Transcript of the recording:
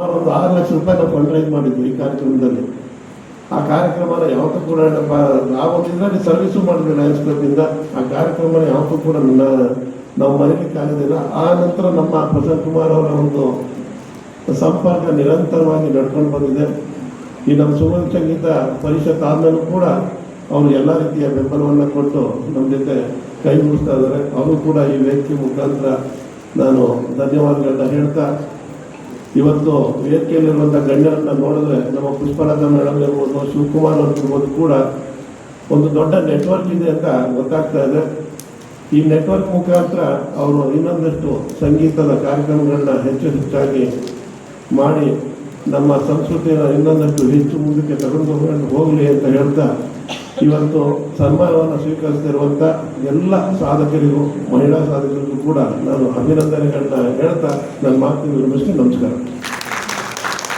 ಒಂದು 6 ಲಕ್ಷ ರೂಪಾಯಿ ನಾವು ಫಂಡ್ ರೈಸ್ ಮಾಡಿದ್ವಿ ಈ ಕಾರ್ಯಕ್ರಮದಲ್ಲಿ. ಆ ಕಾರ್ಯಕ್ರಮನ ಯಾವತ್ತೂ ಕೂಡ ನಾವು ಇದರಲ್ಲಿ ಸರ್ವಿಸು ಮಾಡಿದ್ವಿ ಲಯನ್ಸ್ ಕ್ಲಬ್ಬಿಂದ. ಆ ಕಾರ್ಯಕ್ರಮನ ಯಾವತ್ತೂ ಕೂಡ ನಾವು ಮರೀಲಿಕ್ಕಾಗೋದಿಲ್ಲ. ಆ ನಂತರ ನಮ್ಮ ಪ್ರಸನ್ನ ಕುಮಾರ್ ಅವರ ಒಂದು ಸಂಪರ್ಕ ನಿರಂತರವಾಗಿ ನಡ್ಕೊಂಡು ಬಂದಿದೆ. ಈ ನಮ್ಮ ಸುಗಮ ಸಂಗೀತ ಪರಿಷತ್ ಆದಮೇಲೂ ಕೂಡ ಅವರು ಎಲ್ಲ ರೀತಿಯ ಬೆಂಬಲವನ್ನು ಕೊಟ್ಟು ನಮ್ಮ ಜೊತೆ ಕೈ ಮುಗಿಸ್ತಾ ಇದ್ದಾರೆ. ಅವರು ಕೂಡ ಈ ವೇದಿಕೆ ಮುಖಾಂತರ ನಾನು ಧನ್ಯವಾದಗಳನ್ನ ಹೇಳ್ತಾ, ಇವತ್ತು ವೇದಿಕೆಯಲ್ಲಿರುವಂಥ ಗಣ್ಯರನ್ನ ನೋಡಿದ್ರೆ ನಮ್ಮ ಪುಷ್ಪಲತಾ ಮೇಡಮ್ ಇರ್ಬೋದು, ಶಿವಕುಮಾರ್ ಅವ್ರಿರ್ಬೋದು ಕೂಡ ಒಂದು ದೊಡ್ಡ ನೆಟ್ವರ್ಕ್ ಇದೆ ಅಂತ ಗೊತ್ತಾಗ್ತಾ ಇದೆ. ಈ ನೆಟ್ವರ್ಕ್ ಮುಖಾಂತರ ಅವರು ಇನ್ನೊಂದಷ್ಟು ಸಂಗೀತದ ಕಾರ್ಯಕ್ರಮಗಳನ್ನ ಹೆಚ್ಚು ಹೆಚ್ಚಾಗಿ ಮಾಡಿ ನಮ್ಮ ಸಂಸ್ಕೃತಿಯನ್ನು ಇನ್ನೊಂದಷ್ಟು ಹೆಚ್ಚು ಮುಂದಕ್ಕೆ ತಗೊಂಡು ಹೋಗಲಿ ಅಂತ ಹೇಳ್ತಾ, ಇವತ್ತು ಸನ್ಮಾನವನ್ನು ಸ್ವೀಕರಿಸ್ತಿರುವಂಥ ಎಲ್ಲ ಸಾಧಕರಿಗೂ, ಮಹಿಳಾ ಸಾಧಕರಿಗೂ ಕೂಡ ನಾನು ಅಭಿನಂದನೆಗಳನ್ನ ಹೇಳ್ತಾ ನನ್ನ ಮಾತಿನ ವಿರಮಿಸಿ ನಮಸ್ಕಾರ.